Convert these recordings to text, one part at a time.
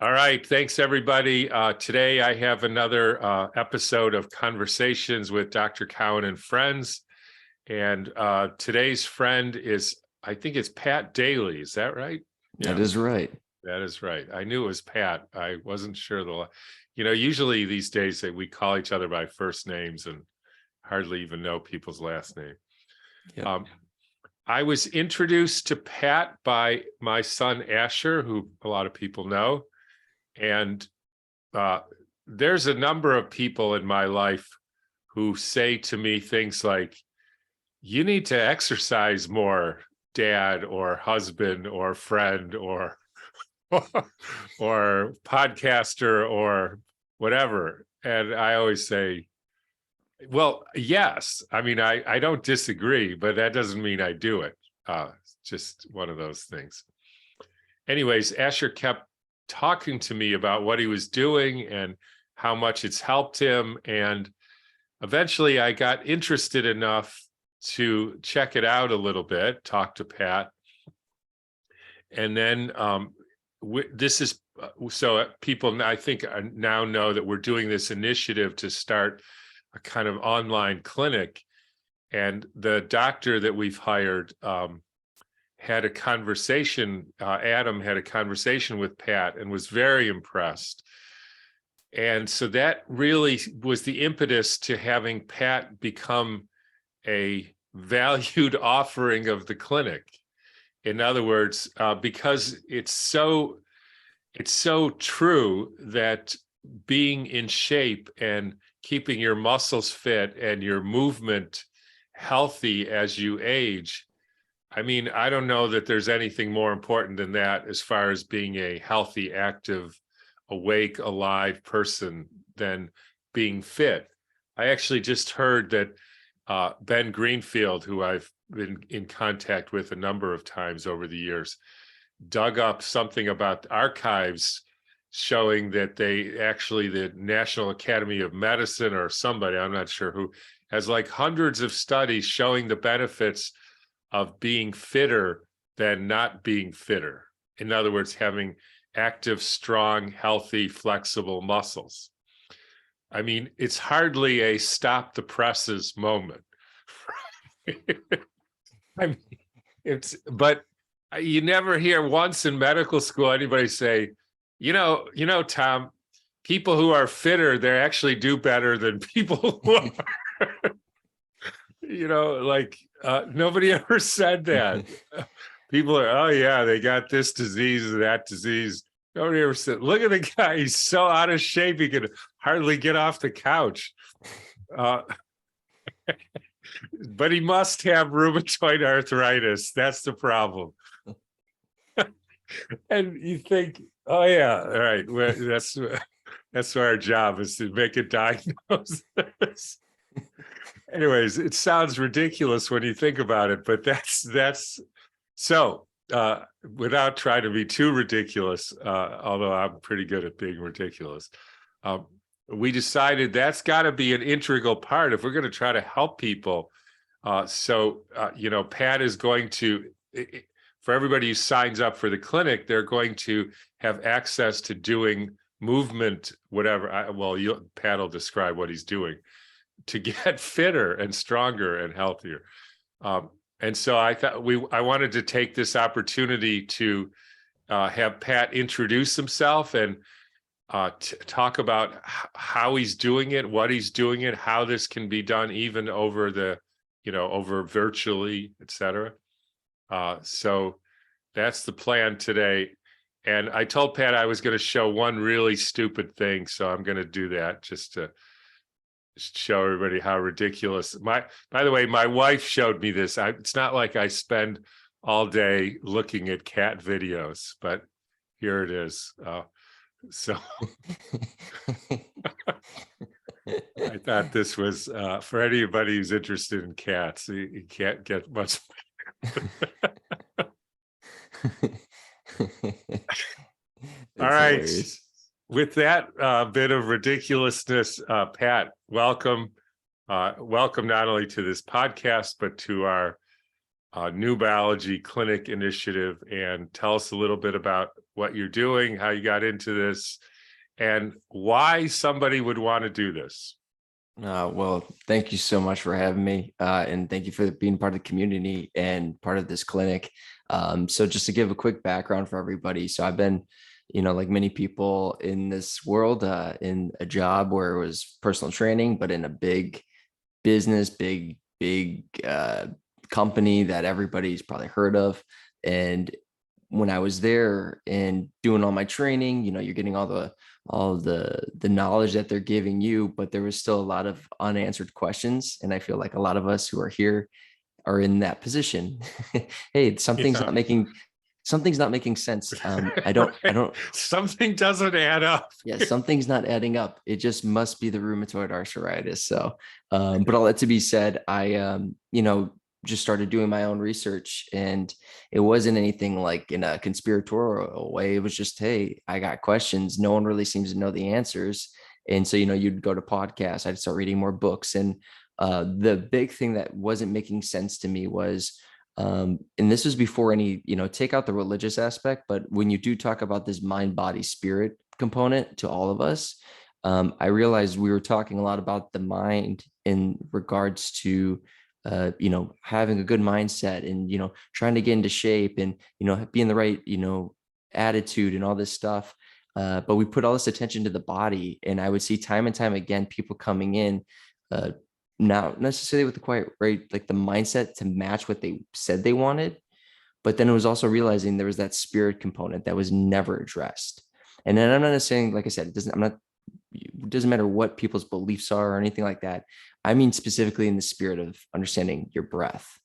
All right. Thanks, everybody. Today, I have another episode of Conversations with Dr. Cowan and Friends. And today's friend is, I think it's Pat Daly. Is that right? That is right. That is right. I knew it was Pat. I wasn't sure. Usually these days we call each other by first names and hardly even know people's last name. Yep. I was introduced to Pat by my son, Asher, who a lot of people know. And there's a number of people in my life who say to me things like, you need to exercise more, dad or husband or friend or or podcaster or whatever. And I always say, well, yes. I mean, I don't disagree, but that doesn't mean I do it. Just one of those things. Anyways, Asher kept talking to me about what he was doing and how much it's helped him. And eventually I got interested enough to check it out a little bit, talk to Pat. And then this is, so people, I think, now know that we're doing this initiative to start a kind of online clinic. And the doctor that we've hired had a conversation, Adam had a conversation with Pat and was very impressed. And so that really was the impetus to having Pat become a valued offering of the clinic. In other words, because it's so true that being in shape and keeping your muscles fit and your movement healthy as you age, I mean, I don't know that there's anything more important than that as far as being a healthy, active, awake, alive person than being fit. I actually just heard that Ben Greenfield, who I've been in contact with a number of times over the years, dug up something about archives showing that the National Academy of Medicine or somebody, I'm not sure who, has like hundreds of studies showing the benefits of being fitter than not being fitter. In other words, having active, strong, healthy, flexible muscles. I mean, it's hardly a stop the presses moment. I mean, but you never hear once in medical school anybody say, you know, Tom, people who are fitter, they actually do better than people who are, nobody ever said that. People are, oh yeah, they got this disease or that disease. Nobody ever said, look at the guy, he's so out of shape, he can hardly get off the couch. But he must have rheumatoid arthritis. That's the problem. And you think, oh yeah, all right, well, that's our job, is to make a diagnosis. Anyways, it sounds ridiculous when you think about it, but that's so without trying to be too ridiculous, although I'm pretty good at being ridiculous, we decided that's got to be an integral part if we're going to try to help people. Pat is going to, for everybody who signs up for the clinic, they're going to have access to doing movement, whatever. Pat will describe what he's doing to get fitter and stronger and healthier. And so I thought I wanted to take this opportunity to have Pat introduce himself and talk about how he's doing it, what he's doing it, how this can be done even over over virtually, et cetera. So that's the plan today. And I told Pat I was going to show one really stupid thing, so I'm going to do that just to show everybody how ridiculous. By the way, my wife showed me this. It's not like I spend all day looking at cat videos, but here it is. So I thought this was for anybody who's interested in cats. You can't get much. All right. Hilarious. With that bit of ridiculousness, Pat, welcome. Welcome not only to this podcast, but to our New Biology Clinic initiative. And tell us a little bit about what you're doing, how you got into this, and why somebody would want to do this. Well, thank you so much for having me. And thank you for being part of the community and part of this clinic. So just to give a quick background for everybody. So I've been, like many people in this world, in a job where it was personal training, but in a big business, big company that everybody's probably heard of. And when I was there and doing all my training, you're getting all the knowledge that they're giving you, but there was still a lot of unanswered questions. And I feel like a lot of us who are here are in that position. Hey, something's Yeah. not making sense. I Right. don't. Something doesn't add up. Yeah, something's not adding up. It just must be the rheumatoid arthritis. So, but all that to be said, I, just started doing my own research, and it wasn't anything like in a conspiratorial way. It was just, hey, I got questions. No one really seems to know the answers. And so, you'd go to podcasts, I'd start reading more books. And the big thing that wasn't making sense to me was, and this was before any, take out the religious aspect, but when you do talk about this mind, body, spirit component to all of us, I realized we were talking a lot about the mind in regards to, having a good mindset and, trying to get into shape and, be in the right, attitude and all this stuff. But we put all this attention to the body, and I would see time and time again, people coming in, not necessarily with the quite right, like the mindset to match what they said they wanted. But then it was also realizing there was that spirit component that was never addressed. And then I'm not saying, like I said, it doesn't matter what people's beliefs are or anything like that. I mean, specifically in the spirit of understanding your breath.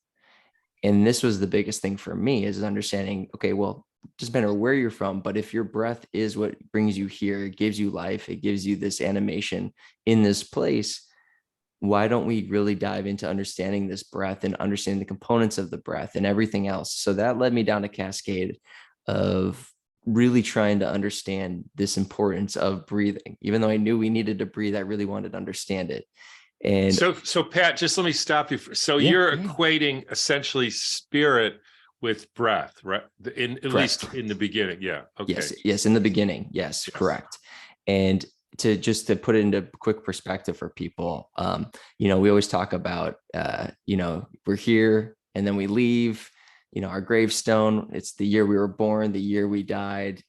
And this was the biggest thing for me, is understanding, okay, well, it doesn't matter where you're from, but if your breath is what brings you here, it gives you life, it gives you this animation in this place, why don't we really dive into understanding this breath and understanding the components of the breath and everything else? So that led me down a cascade of really trying to understand this importance of breathing. Even though I knew we needed to breathe, I really wanted to understand it. And so Pat, just let me stop you. So you're equating essentially spirit with breath, right? At least in the beginning. Yeah. Okay. Yes. In the beginning. Yes. Correct. And to put it into quick perspective for people, we always talk about, we're here and then we leave, our gravestone, it's the year we were born, the year we died,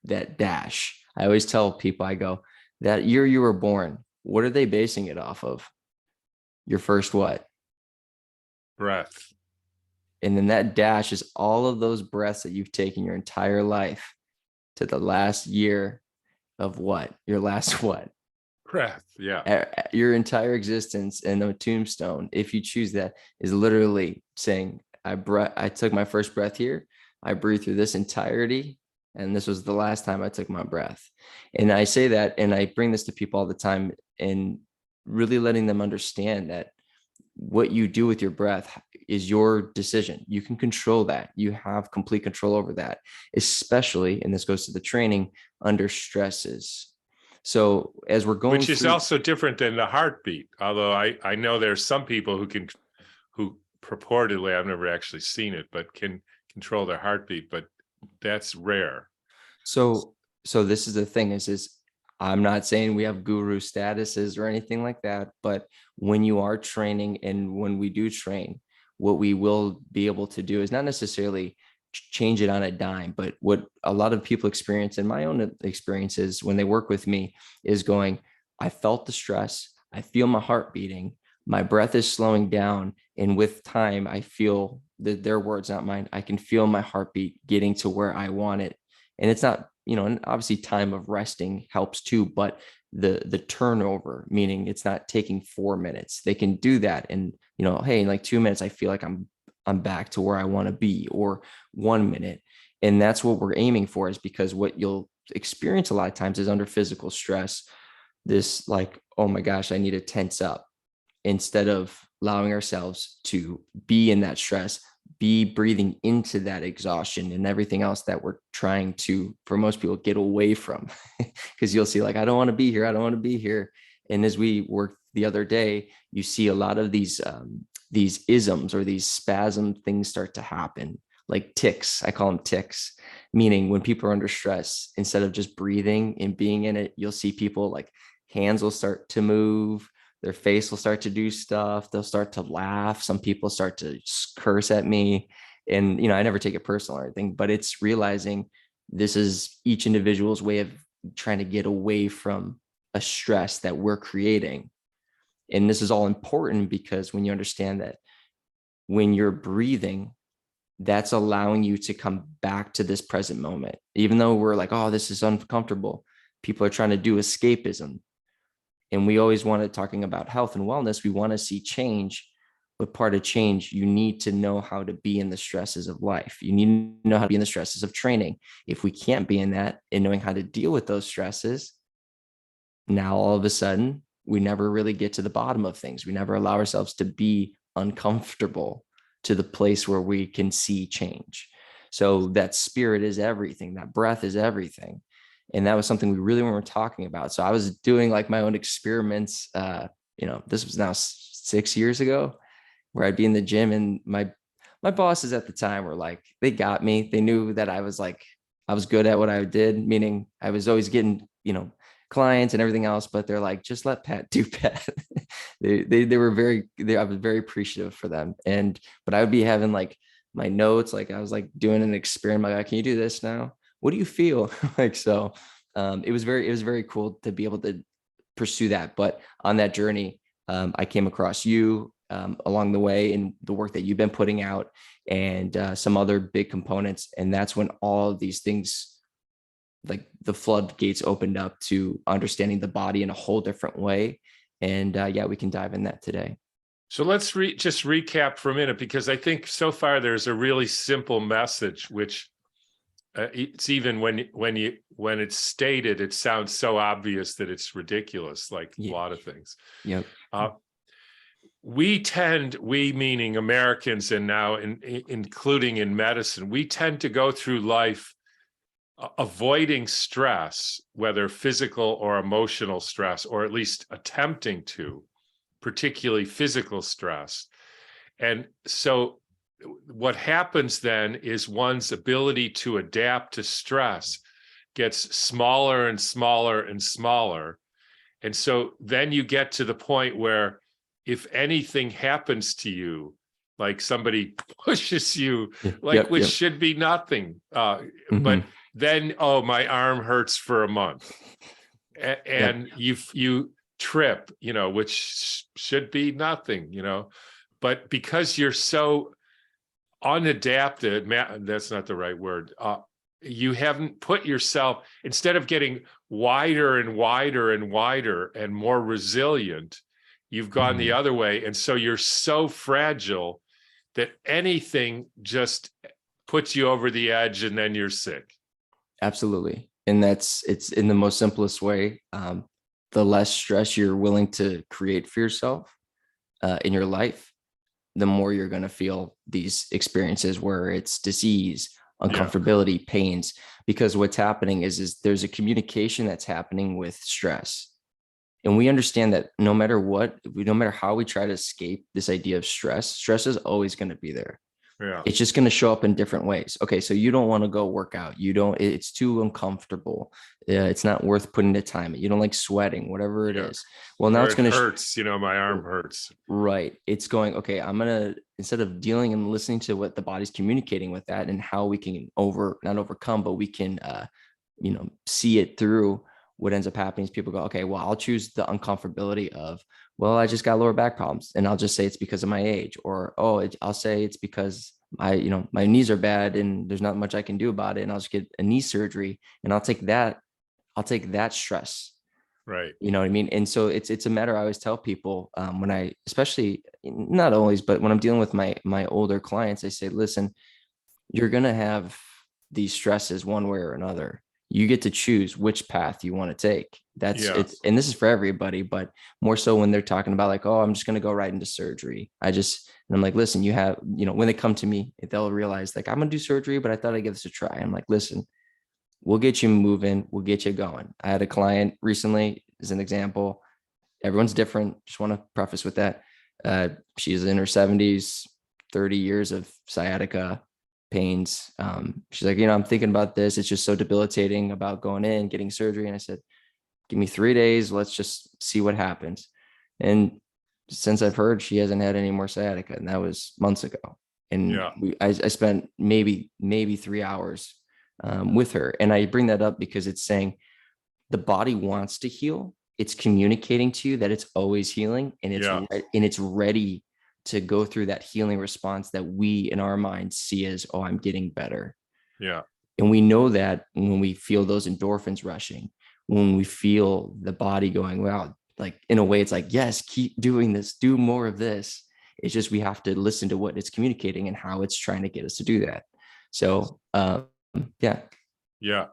that dash. I always tell people, I go, that year you were born, what are they basing it off of? Your first what? Breath. And then that dash is all of those breaths that you've taken your entire life to the last year of what? Your last what? Breath. Yeah. Your entire existence in a tombstone, if you choose that, is literally saying, I took my first breath here. I breathed through this entirety. And this was the last time I took my breath. And I say that, and I bring this to people all the time, and really letting them understand that what you do with your breath is your decision. You can control that. You have complete control over that, especially, and this goes to the training, under stresses. So as we're going, which is also different than the heartbeat. Although I know there's some people who purportedly, I've never actually seen it, but can control their heartbeat, but that's rare. So this is the thing is I'm not saying we have guru statuses or anything like that, but when you are training and when we do train, what we will be able to do is not necessarily change it on a dime, but what a lot of people experience, in my own experiences when they work with me, is going, I felt the stress, I feel my heart beating, my breath is slowing down, and with time, I feel their words, not mine, I can feel my heartbeat getting to where I want it. And it's not, and obviously time of resting helps too, but the turnover, meaning it's not taking 4 minutes. They can do that. And, hey, in like 2 minutes, I feel like I'm back to where I want to be, or 1 minute. And that's what we're aiming for, is because what you'll experience a lot of times is under physical stress, this like, oh my gosh, I need to tense up, instead of allowing ourselves to be in that stress, be breathing into that exhaustion and everything else that we're trying to, for most people, get away from. Because you'll see, like, I don't want to be here. I don't want to be here. And as we worked the other day, you see a lot of these isms or these spasm things start to happen. like ticks. I call them ticks, meaning when people are under stress, instead of just breathing and being in it, you'll see people like hands will start to move, their face will start to do stuff, they'll start to laugh. Some people start to curse at me. And, I never take it personal or anything, but it's realizing this is each individual's way of trying to get away from a stress that we're creating. And this is all important because when you understand that when you're breathing, that's allowing you to come back to this present moment. Even though we're like, oh, this is uncomfortable, people are trying to do escapism. And we always want to, talking about health and wellness, we want to see change. But part of change, you need to know how to be in the stresses of life. You need to know how to be in the stresses of training. If we can't be in that and knowing how to deal with those stresses, now all of a sudden, we never really get to the bottom of things. We never allow ourselves to be uncomfortable to the place where we can see change. So that spirit is everything. That breath is everything. And that was something we really weren't talking about. So I was doing like my own experiments. This was now 6 years ago, where I'd be in the gym, and my bosses at the time were like, they got me. They knew that I was good at what I did, meaning I was always getting, clients and everything else, but they're like, just let Pat do Pat. they were I was very appreciative for them. But I would be having like my notes, like I was like doing an experiment, like, can you do this now? What do you feel? It was very cool to be able to pursue that. But on that journey, I came across you along the way, and the work that you've been putting out, and some other big components. And that's when all of these things, like the floodgates, opened up to understanding the body in a whole different way. And we can dive in that today. So let's just recap for a minute, because I think so far there's a really simple message, which it's even when it's stated, it sounds so obvious that it's ridiculous, like a lot of things. Yep. We meaning Americans, and now including in medicine, we tend to go through life avoiding stress, whether physical or emotional stress, or at least attempting to, particularly physical stress. And so what happens then is one's ability to adapt to stress gets smaller and smaller and smaller. And so then you get to the point where if anything happens to you, like somebody pushes you, which should be nothing, but then, oh, my arm hurts for a month, and you trip, which should be nothing, but because you're so unadapted, that's not the right word, you haven't put yourself, instead of getting wider and wider and wider and more resilient, you've gone the other way. And so you're so fragile that anything just puts you over the edge, and then you're sick. Absolutely. And it's in the most simplest way. The less stress you're willing to create for yourself in your life, the more you're going to feel these experiences where it's disease, uncomfortability, pains, because what's happening is there's a communication that's happening with stress. And we understand that no matter how we try to escape this idea of stress is always going to be there. Yeah. It's just going to show up in different ways. Okay. So you don't want to go work out. It's too uncomfortable. It's not worth putting the time. You don't like sweating, whatever it is. Well, now it's going to hurts, my arm hurts. Right. It's going, okay, I'm going to, instead of dealing and listening to what the body's communicating with that and how we can not overcome, but we can, see it through. What ends up happening is people go, okay, well, I'll choose the uncomfortability of, well, I just got lower back problems, and I'll just say it's because of my age, or, I'll say it's because my knees are bad and there's not much I can do about it. And I'll just get a knee surgery, and I'll take that stress. Right. You know what I mean? And so it's a matter, I always tell people when I, especially not always, but when I'm dealing with my older clients, I say, listen, you're going to have these stresses one way or another. You get to choose which path you want to take. It's, and this is for everybody, but more so when they're talking about like, oh, I'm just going to go right into surgery. And I'm like, listen, you have, when they come to me, they'll realize like, I'm going to do surgery, but I thought I'd give this a try. I'm like, listen, we'll get you moving. We'll get you going. I had a client recently, as an example. Everyone's different. Just want to preface with that. She's in her 70s, 30 years of sciatica. pains. She's like, I'm thinking about this. It's just so debilitating about going in, getting surgery. And I said, give me 3 days. Let's just see what happens. And since I've heard, she hasn't had any more sciatica, and that was months ago. And Yeah. I spent maybe 3 hours with her. And I bring that up because it's saying the body wants to heal. It's communicating to you that it's always healing, and Yeah. it's ready to go through that healing response that we in our minds see as, oh, I'm getting better. Yeah. And we know that when we feel those endorphins rushing, when we feel the body going, wow, like in a way, it's like, yes, keep doing this, do more of this. It's just, we have to listen to what it's communicating and how it's trying to get us to do that. So, yeah. Yeah.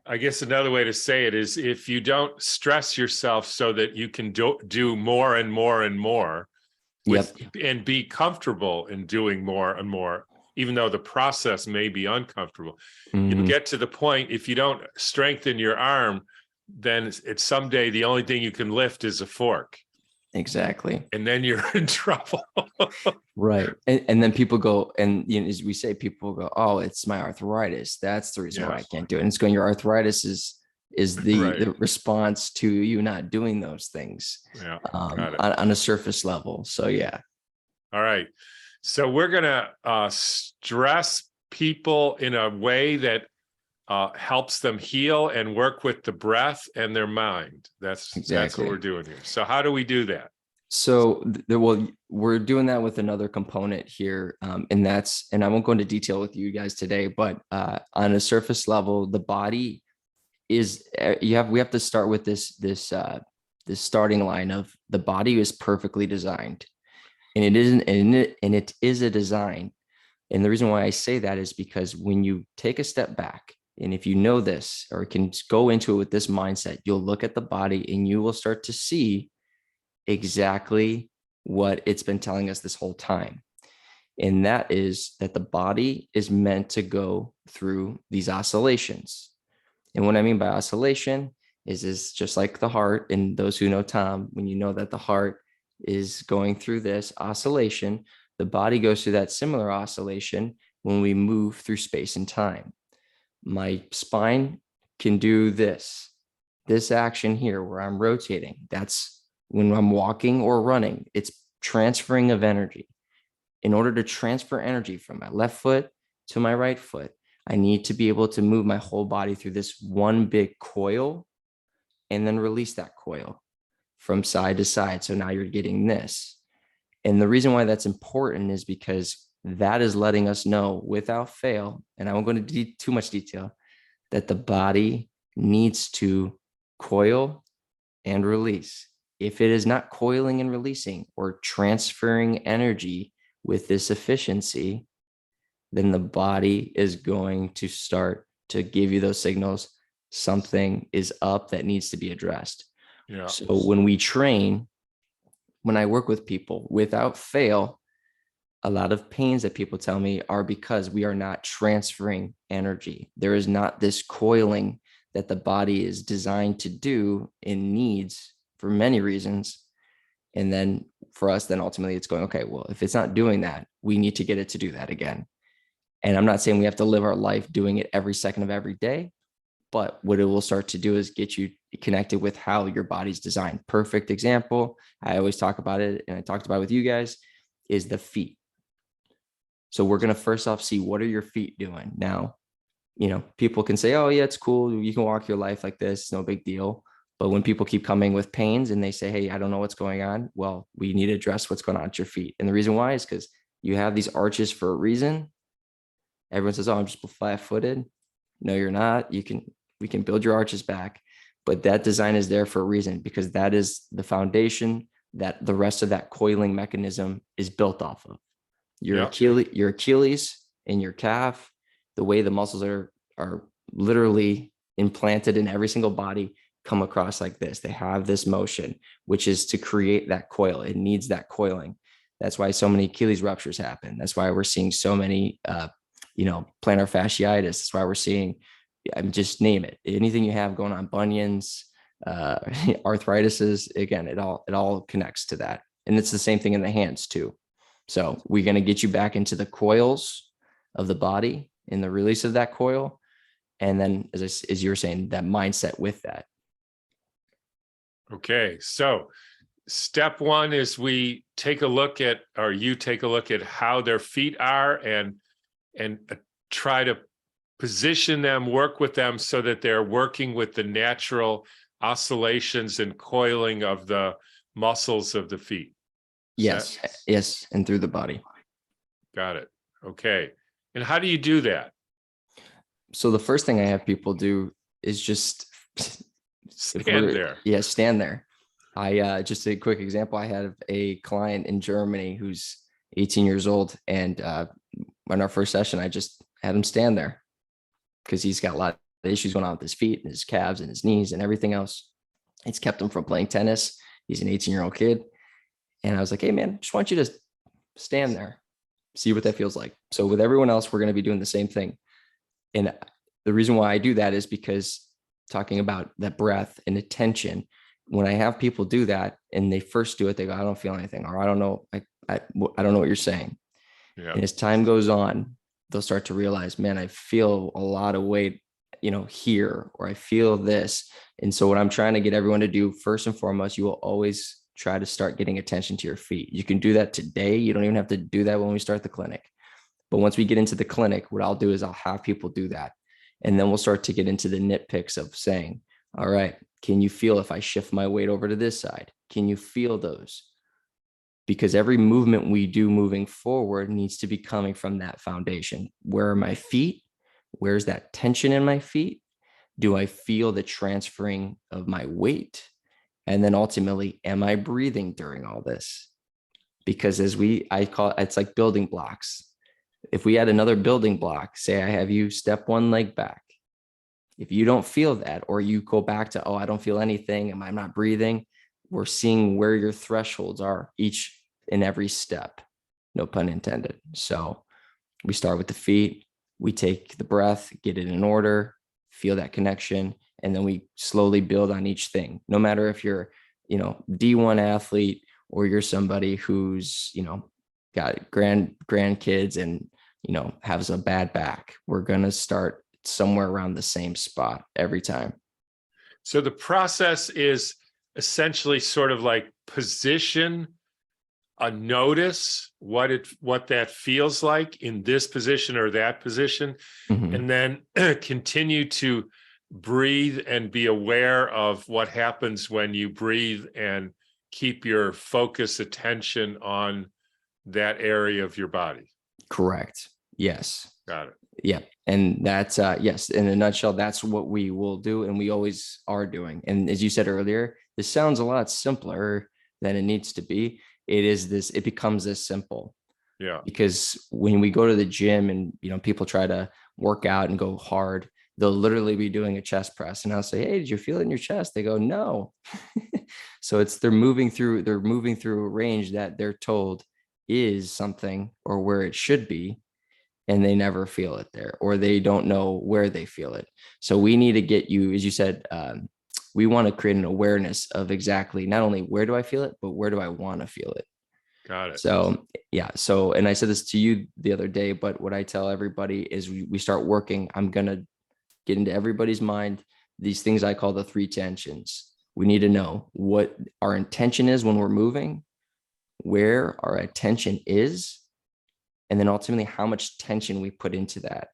I guess another way to say it is, if you don't stress yourself so that you can do more and more and more with, and be comfortable in doing more and more, even though the process may be uncomfortable, you'll get to the point, if you don't strengthen your arm, then it's someday the only thing you can lift is a fork. Exactly. And then you're in trouble. Right. And then people go, and as we say, people go, oh, it's my arthritis. That's the reason why I can't do it. And it's going, your arthritis is the, Right. the response to you not doing those things on a surface level. So, yeah. All right. So we're going to stress people in a way that helps them heal and work with the breath and their mind. That's what we're doing here. So how do we do that? So we're doing that with another component here. And I won't go into detail with you guys today, but on a surface level, the body is, we have to start with this starting line of, the body is perfectly designed, and it isn't, and it is a design. And the reason why I say that is because when you take a step back, and if you know this, or can go into it with this mindset, you'll look at the body and you will start to see exactly what it's been telling us this whole time. And that is that the body is meant to go through these oscillations. And what I mean by oscillation is just like the heart. And those who know Tom, when you know that the heart is going through this oscillation, the body goes through that similar oscillation when we move through space and time. My spine can do this action here where I'm rotating. That's when I'm walking or running. It's transferring of energy. In order to transfer energy from my left foot to my right foot, I need to be able to move my whole body through this one big coil and then release that coil from side to side. So now you're getting this. And the reason why that's important is because that is letting us know without fail, and I won't go into too much detail, that the body needs to coil and release. If it is not coiling and releasing or transferring energy with this efficiency, then the body is going to start to give you those signals. Something is up that needs to be addressed. Yeah. So when we train, when I work with people, without fail, a lot of pains that people tell me are because we are not transferring energy. There is not this coiling that the body is designed to do and needs for many reasons. And then for us, then ultimately it's going, okay, well, if it's not doing that, we need to get it to do that again. And I'm not saying we have to live our life doing it every second of every day, but what it will start to do is get you connected with how your body's designed. Perfect example, I always talk about it, and I talked about it with you guys, is the feet. So we're going to first off see, what are your feet doing? Now, people can say, oh yeah, it's cool, you can walk your life like this, no big deal. But when people keep coming with pains and they say, hey, I don't know what's going on, well, we need to address what's going on at your feet. And the reason why is because you have these arches for a reason. Everyone says, oh, I'm just flat-footed. No, you're not. We can build your arches back, but that design is there for a reason, because that is the foundation that the rest of that coiling mechanism is built off of. Your Achilles and your calf, the way the muscles are literally implanted in every single body, come across like this. They have this motion, which is to create that coil. It needs that coiling. That's why so many Achilles ruptures happen. That's why we're seeing so many, plantar fasciitis. That's why we're seeing, just name it, anything you have going on, bunions, arthritises. Again, it all connects to that. And it's the same thing in the hands too. So we're going to get you back into the coils of the body and the release of that coil. And then, as you were saying, that mindset with that. Okay, so step one is we take a look at, or you take a look at how their feet are, and try to position them, work with them so that they're working with the natural oscillations and coiling of the muscles of the feet. Yes, yes, and through the body. Got it. Okay. And how do you do that? So the first thing I have people do is just Stand there. Yeah, stand there. I just a quick example. I had a client in Germany who's 18 years old, and in our first session, I just had him stand there because he's got a lot of issues going on with his feet and his calves and his knees and everything else. It's kept him from playing tennis. He's an 18-year-old kid. And I was like, hey, man, just want you to stand there, see what that feels like. So with everyone else, we're going to be doing the same thing. And the reason why I do that is because talking about that breath and attention, when I have people do that and they first do it, they go, I don't feel anything, or I don't know. I don't know what you're saying. Yeah. And as time goes on, they'll start to realize, man, I feel a lot of weight, here, or I feel this. And so what I'm trying to get everyone to do, first and foremost, you will always try to start getting attention to your feet. You can do that today. You don't even have to do that when we start the clinic. But once we get into the clinic, what I'll do is I'll have people do that. And then we'll start to get into the nitpicks of saying, all right, can you feel if I shift my weight over to this side? Can you feel those? Because every movement we do moving forward needs to be coming from that foundation. Where are my feet? Where's that tension in my feet? Do I feel the transferring of my weight? And then ultimately, am I breathing during all this? Because I call it's like building blocks. If we add another building block, say I have you step one leg back. If you don't feel that, or you go back to, oh, I don't feel anything, I'm not breathing, we're seeing where your thresholds are each and every step, no pun intended. So we start with the feet, we take the breath, get it in order, feel that connection, and then we slowly build on each thing. No matter if you're, D1 athlete, or you're somebody who's, got grandkids and, has a bad back, we're going to start somewhere around the same spot every time. So the process is essentially sort of like position a notice what that feels like in this position or that position, Mm-hmm. and then continue to breathe and be aware of what happens when you breathe and keep your focus attention on that area of your body. Correct. Yes. Got it. Yeah. And that's, yes, in a nutshell, that's what we will do. And we always are doing. And as you said earlier, this sounds a lot simpler than it needs to be. It becomes this simple. Yeah. Because when we go to the gym and, people try to work out and go hard, they'll literally be doing a chest press. And I'll say, hey, did you feel it in your chest? They go, no. So they're moving through a range that they're told is something or where it should be. And they never feel it there, or they don't know where they feel it. So we need to get you, as you said, we want to create an awareness of exactly not only where do I feel it, but where do I want to feel it? Got it. So, yeah. So, and I said this to you the other day, but what I tell everybody is we start working. I'm going to get into everybody's mind, these things I call the three tensions. We need to know what our intention is when we're moving, where our attention is, and then ultimately how much tension we put into that.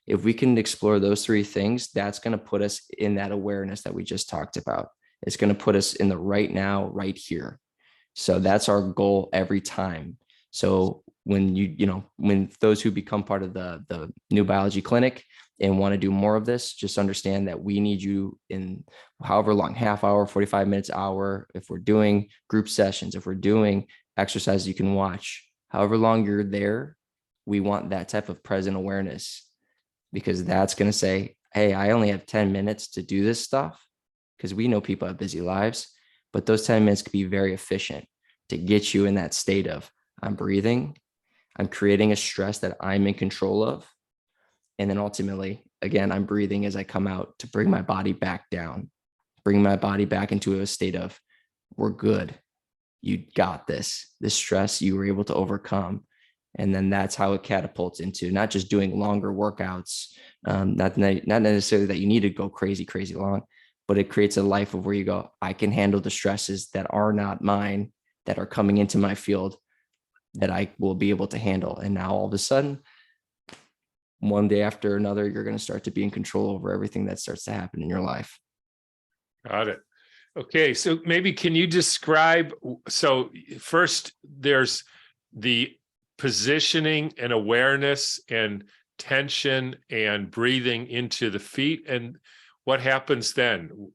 If we can explore those three things, that's going to put us in that awareness that we just talked about. It's going to put us in the right now, right here. So that's our goal every time. So when when those who become part of the new biology clinic and want to do more of this, just understand that we need you in however long, half hour, 45 minutes, hour, if we're doing group sessions, if we're doing exercises you can watch, however long you're there, we want that type of present awareness, because that's going to say, hey, I only have 10 minutes to do this stuff, because we know people have busy lives, but those 10 minutes could be very efficient to get you in that state of I'm breathing, I'm creating a stress that I'm in control of. And then ultimately, again, I'm breathing as I come out to bring my body back down, bring my body back into a state of we're good. You got this stress you were able to overcome. And then that's how it catapults into not just doing longer workouts, not necessarily that you need to go crazy, crazy long, but it creates a life of where you go, I can handle the stresses that are not mine, that are coming into my field, that I will be able to handle. And now all of a sudden, one day after another, you're going to start to be in control over everything that starts to happen in your life. Got it. Okay, so maybe can you describe, so first there's the positioning and awareness and tension and breathing into the feet, and what happens then?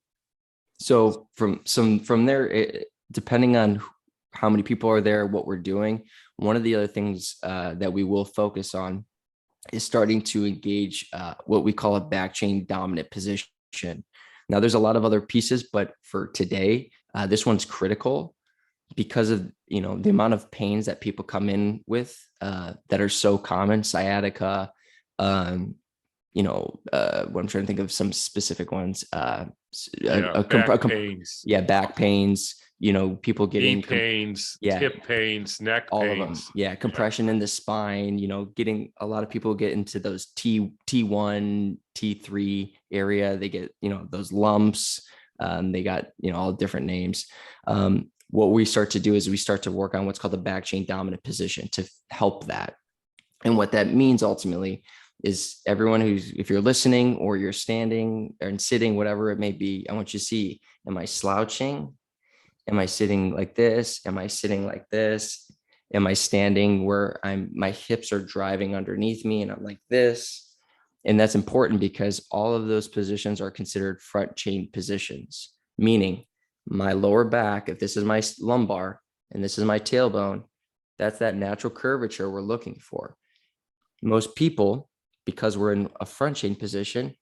So from there, depending on how many people are there, what we're doing, one of the other things that we will focus on is starting to engage what we call a back chain dominant position. Now, there's a lot of other pieces, but for today, this one's critical because of, you know, the amount of pains that people come in with that are so common, sciatica, what I'm trying to think of some specific ones, Back pains. Yeah, back pains, people getting knee pains, yeah, hip pains, neck all pains. of them. Yeah, compression in the spine, getting a lot of people get into those T1, T3 area. They get, those lumps. They got, all different names. What we start to do is we start to work on what's called the back chain dominant position to help that. And what that means ultimately is everyone if you're listening or you're standing and sitting, whatever it may be, I want you to see, am I slouching? Am I sitting like this? Am I sitting like this? Am I standing where my hips are driving underneath me and I'm like this? And that's important because all of those positions are considered front chain positions, meaning my lower back, if this is my lumbar and this is my tailbone, that's that natural curvature we're looking for. Most people, because we're in a front chain position,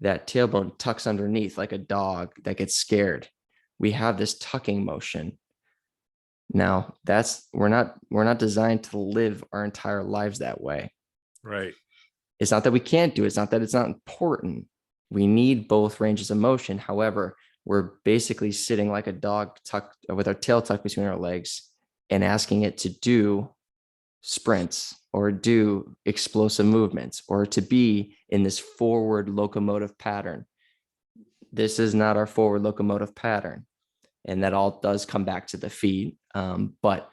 that tailbone tucks underneath like a dog that gets scared. We have this tucking motion. Now, we're not designed to live our entire lives that way. Right. It's not that we can't do it. It's not that it's not important. We need both ranges of motion. However, we're basically sitting like a dog tucked with our tail tucked between our legs and asking it to do sprints or do explosive movements or to be in this forward locomotive pattern. This is not our forward locomotive pattern. And that all does come back to the feet. But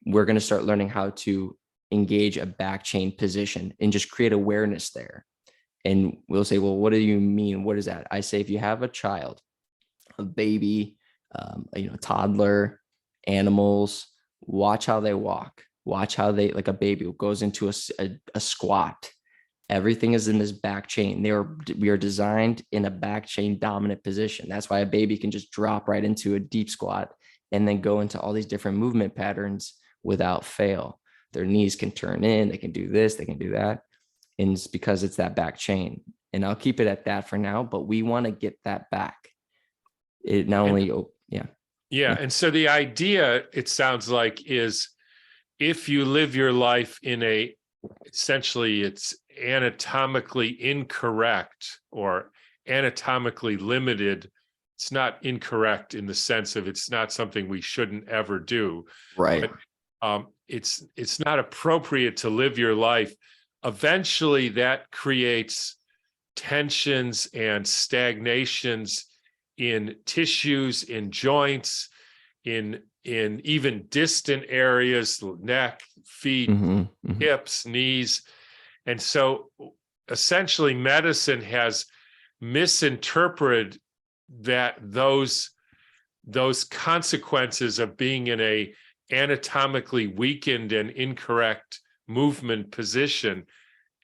we're going to start learning how to engage a back chain position and just create awareness there. And we'll say, well, what do you mean? What is that? I say, if you have a child, a baby, toddler, animals, watch how they walk. Watch how they, like a baby goes into a squat. Everything is in this back chain. We are designed in a back chain dominant position. That's why a baby can just drop right into a deep squat and then go into all these different movement patterns without fail. Their knees can turn in, they can do this, they can do that. And it's because it's that back chain. And I'll keep it at that for now, but we want to get that back. It not only, Yeah. And so the idea, it sounds like, is if you live your life in essentially it's anatomically incorrect or anatomically limited. It's not incorrect in the sense of it's not something we shouldn't ever do. right. But it's not appropriate to live your life. Eventually that creates tensions and stagnations in tissues, in joints, in even distant areas, neck, feet, hips, knees. And so essentially medicine has misinterpreted those consequences of being in a anatomically weakened and incorrect movement position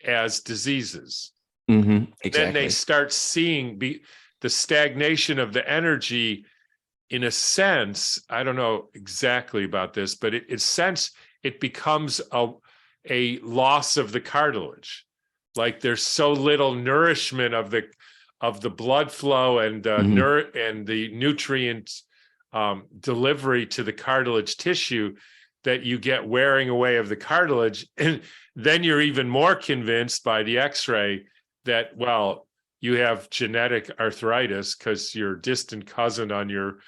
as diseases. Exactly. Then they start seeing the stagnation of the energy. In a sense, I don't know exactly about this, but in a sense, it becomes a loss of the cartilage. Like there's so little nourishment of the blood flow and the nutrient delivery to the cartilage tissue that you get wearing away of the cartilage. And then you're even more convinced by the X-ray that, well, you have genetic arthritis because your distant cousin on your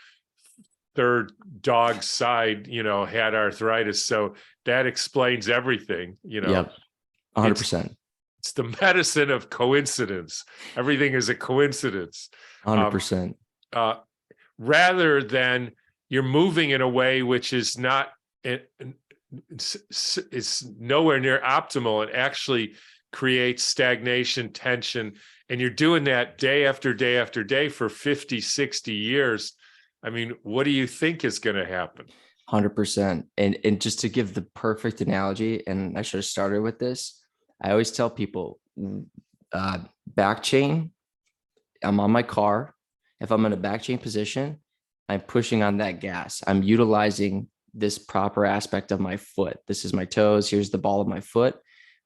third dog's side, had arthritis. So that explains everything, Yep. It's 100%. it's the medicine of coincidence. Everything is a coincidence. 100%. Rather than you're moving in a way which is not, it's nowhere near optimal. It actually creates stagnation, tension, and you're doing that day after day after day for 50, 60 years. I mean, what do you think is going to happen? 100%. And just to give the perfect analogy, and I should have started with this, I always tell people, back chain, I'm on my car. If I'm in a back chain position, I'm pushing on that gas. I'm utilizing this proper aspect of my foot. This is my toes. Here's the ball of my foot.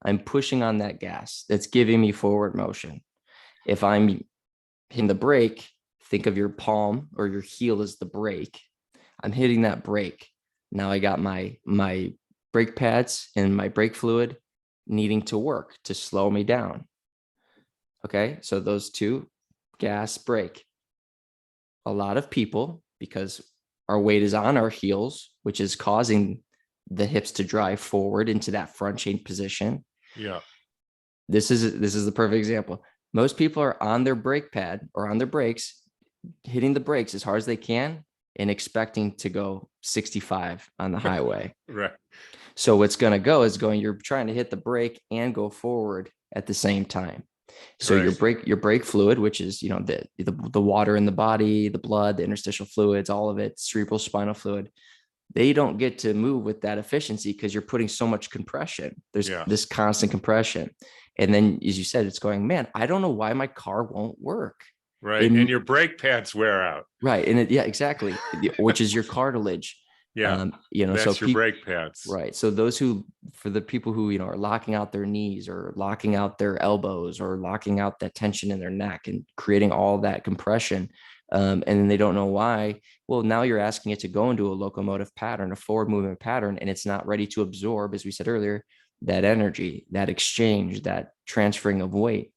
I'm pushing on that gas. That's giving me forward motion. If I'm hitting the brake, think of your palm or your heel as the brake. I'm hitting that brake. Now I got my brake pads and my brake fluid needing to work to slow me down. Okay, so those two, gas, brake. A lot of people, because our weight is on our heels, which is causing the hips to drive forward into that front chain position. Yeah. This is the perfect example. Most people are on their brake pad or on their brakes, hitting the brakes as hard as they can and expecting to go 65 on the highway. Right. So what's going to go is you're trying to hit the brake and go forward at the same time. So Right. your brake fluid, which is, the water in the body, the blood, the interstitial fluids, all of it, cerebral spinal fluid, they don't get to move with that efficiency because you're putting so much compression. There's this constant compression. And then, as you said, it's going, man, I don't know why my car won't work. Right. And your brake pads wear out. Right. And exactly. Which is your cartilage. Yeah. That's so your brake pads. Right. So for the people who, are locking out their knees or locking out their elbows or locking out that tension in their neck and creating all that compression, and then they don't know why. Well, now you're asking it to go into a locomotive pattern, a forward movement pattern, and it's not ready to absorb, as we said earlier, that energy, that exchange, that transferring of weight.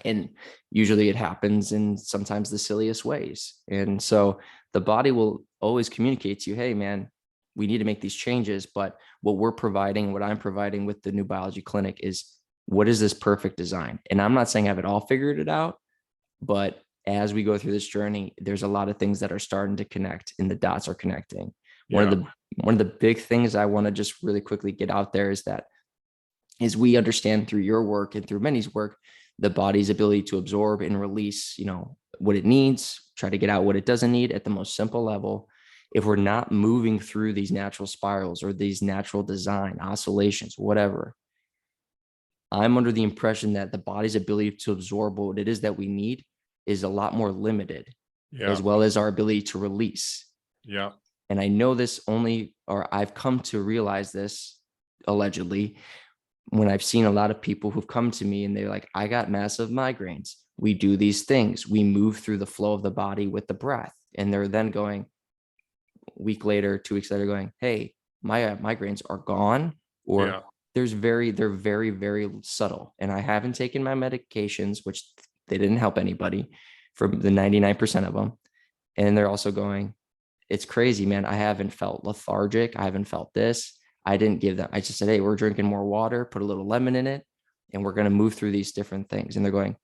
And usually it happens in sometimes the silliest ways. And so the body will always communicate to you, hey, man, we need to make these changes. But what we're providing, what I'm providing with the New Biology Clinic is, what is this perfect design? And I'm not saying I have it all figured it out, but as we go through this journey, there's a lot of things that are starting to connect and the dots are connecting. One of the big things I want to just really quickly get out there is that, as we understand through your work and through Many's work, the body's ability to absorb and release, what it needs, try to get out what it doesn't need at the most simple level. If we're not moving through these natural spirals or these natural design oscillations, whatever, I'm under the impression that the body's ability to absorb what it is that we need is a lot more limited, as well as our ability to release. Yeah. And I know this I've come to realize this allegedly when I've seen a lot of people who've come to me and they're like, I got massive migraines. We do these things. We move through the flow of the body with the breath. And they're then going a week later, 2 weeks later going, hey, my migraines are gone, or they're very, very subtle. And I haven't taken my medications, which they didn't help anybody, for the 99% of them. And they're also going, it's crazy, man. I haven't felt lethargic. I haven't felt this. I didn't give them. I just said, hey, we're drinking more water, put a little lemon in it, and we're going to move through these different things. And they're going,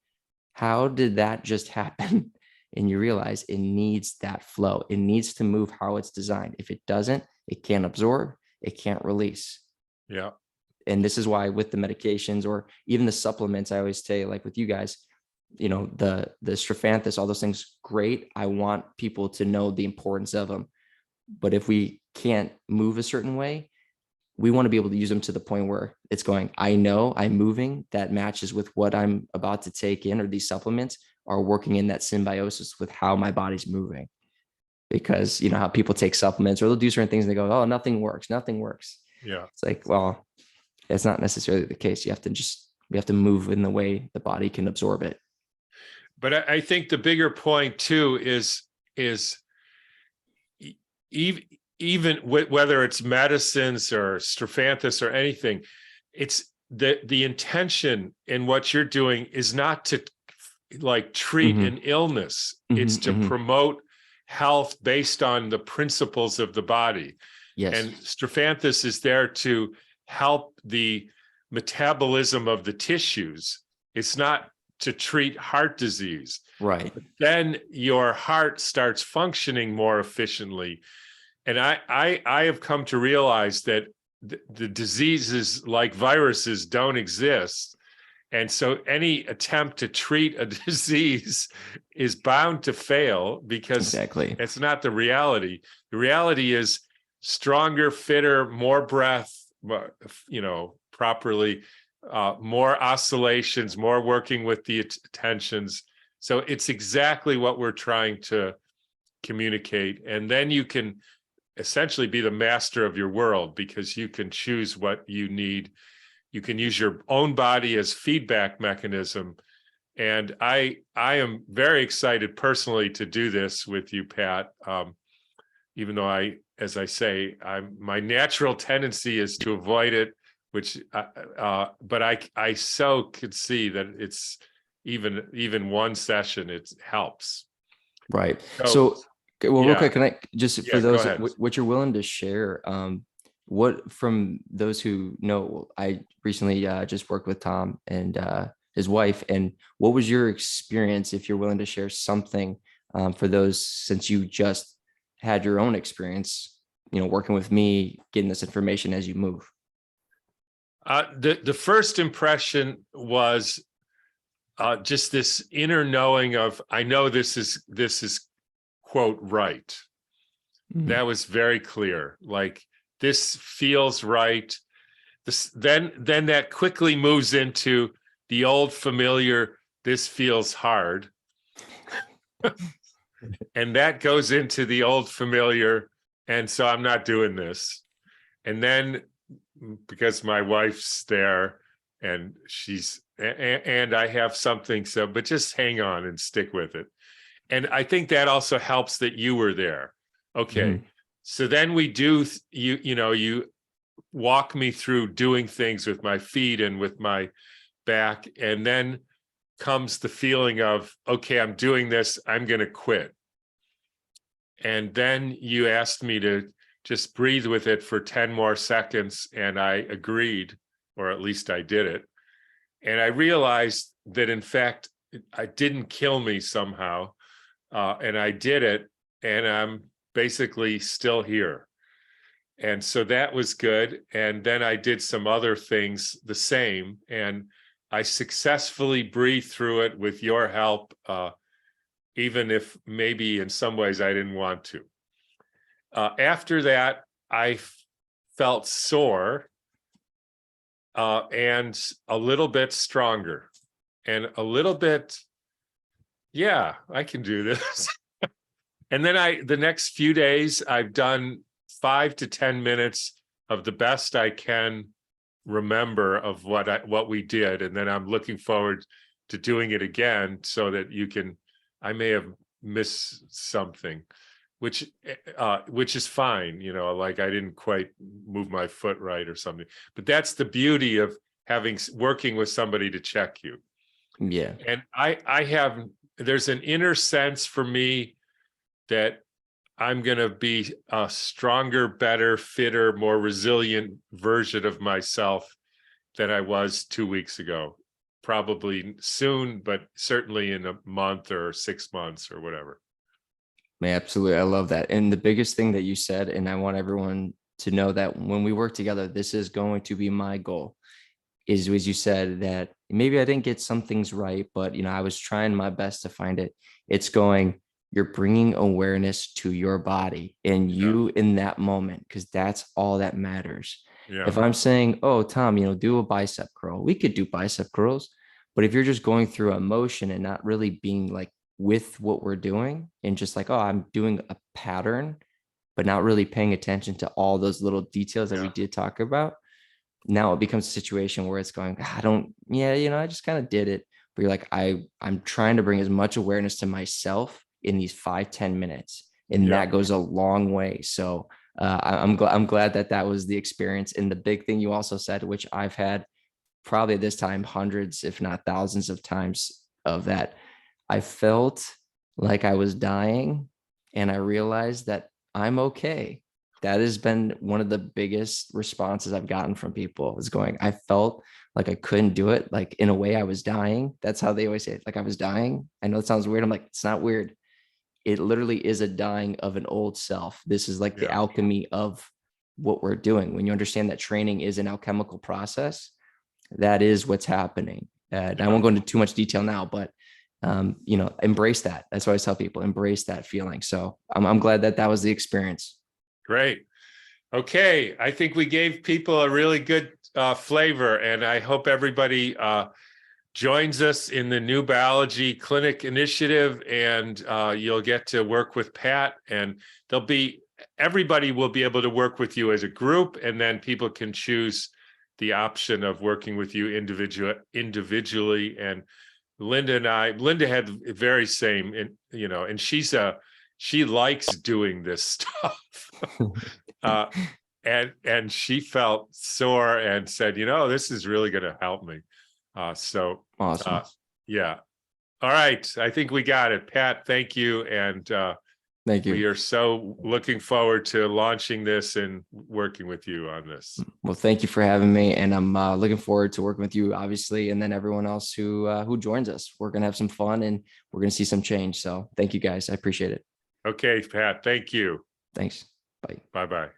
how did that just happen? And you realize it needs that flow. It needs to move how it's designed. If it doesn't, it can't absorb, it can't release. Yeah. And this is why with the medications or even the supplements, I always say, like with you guys, the strophanthus, all those things, great. I want people to know the importance of them. But if we can't move a certain way, we want to be able to use them to the point where it's going, I know I'm moving that matches with what I'm about to take in, or these supplements are working in that symbiosis with how my body's moving. Because how people take supplements or they'll do certain things and they go, oh, nothing works. Yeah. It's like, well, it's not necessarily the case. We have to move in the way the body can absorb it. But I think the bigger point too is even whether it's medicines or strophanthus or anything, it's the intention in what you're doing is not to like treat an illness. It's to promote health based on the principles of the body. Yes. And Strophanthus is there to help the metabolism of the tissues. It's not to treat heart disease. Right. Then your heart starts functioning more efficiently. And I have come to realize that the diseases like viruses don't exist. And so any attempt to treat a disease is bound to fail because Exactly. it's not the reality. The reality is stronger, fitter, more breath, properly, more oscillations, more working with the attentions. So it's exactly what we're trying to communicate. And then you can essentially be the master of your world because you can choose what you need. You can use your own body as feedback mechanism. And I am very excited personally to do this with you, Pat. Even though as I say, my natural tendency is to avoid it, but I so could see that it's even one session, it helps. Right. So, well, real quick, can I just, for go those, ahead. what you're willing to share, what, from those who know, I recently just worked with Tom and his wife, and what was your experience, if you're willing to share something, for those, since you just had your own experience, working with me, getting this information as you move? The first impression was just this inner knowing of, I know this is quote right. Mm-hmm. That was very clear. Like, this feels right. Then that quickly moves into the old familiar, this feels hard. And that goes into the old familiar, and so I'm not doing this. And then, because my wife's there and and I have something, but just hang on and stick with it. And I think that also helps that you were there. Okay. Mm-hmm. So then we do, you walk me through doing things with my feet and with my back. And then comes the feeling of, okay, I'm doing this, I'm going to quit. And then you asked me to just breathe with it for 10 more seconds. And I agreed, or at least I did it. And I realized that, in fact, it didn't kill me somehow. And I did it, and I'm basically still here. And so that was good. And then I did some other things the same, and I successfully breathed through it with your help, even if maybe in some ways I didn't want to. After that, I felt sore and a little bit stronger and a little bit, yeah, I can do this. And then the next few days, I've done 5 to 10 minutes of the best I can remember of what we did. And then I'm looking forward to doing it again so that I may have missed something, which is fine, like I didn't quite move my foot right or something. But that's the beauty of working with somebody to check you. Yeah. And there's an inner sense for me that I'm going to be a stronger, better, fitter, more resilient version of myself than I was 2 weeks ago. Probably soon, but certainly in a month or 6 months or whatever. Man, absolutely. I love that. And the biggest thing that you said, and I want everyone to know that when we work together, this is going to be my goal, is, as you said, that maybe I didn't get some things right, but I was trying my best to find it. It's going, you're bringing awareness to your body and you in that moment, because that's all that matters. Yeah. If I'm saying, oh, Tom, do a bicep curl, we could do bicep curls. But if you're just going through emotion and not really being like with what we're doing and just like, oh, I'm doing a pattern, but not really paying attention to all those little details that we did talk about, now it becomes a situation where it's going, I just kind of did it. But you're like, I'm trying to bring as much awareness to myself in these 5-10 minutes. And that goes a long way. So I'm glad that was the experience. And the big thing you also said, which I've had probably at this time hundreds, if not thousands of times, of that, I felt like I was dying and I realized that I'm okay. That has been one of the biggest responses I've gotten from people, is going, I felt like I couldn't do it. Like in a way I was dying. That's how they always say it. Like I was dying. I know it sounds weird. I'm like, it's not weird. It literally is a dying of an old self. This is like the Yeah. alchemy of what we're doing. When you understand that training is an alchemical process, that is what's happening. And I Yeah. won't go into too much detail now, but embrace that. That's what I always tell people, embrace that feeling. So I'm glad that that was the experience. Great. Okay. I think we gave people a really good flavor, and I hope everybody joins us in the New Biology Clinic initiative, and you'll get to work with Pat, and everybody will be able to work with you as a group, and then people can choose the option of working with you individually. And Linda had the very same, and she likes doing this stuff. And she felt sore and said, this is really going to help me. So Awesome. yeah. All right. I think we got it. Pat, thank you. And Thank we you. are so looking forward to launching this and working with you on this. Well, thank you for having me. And I'm looking forward to working with you, obviously, and then everyone else who joins us. We're going to have some fun and we're going to see some change. So thank you guys. I appreciate it. Okay, Pat, thank you. Thanks. Bye. Bye-bye.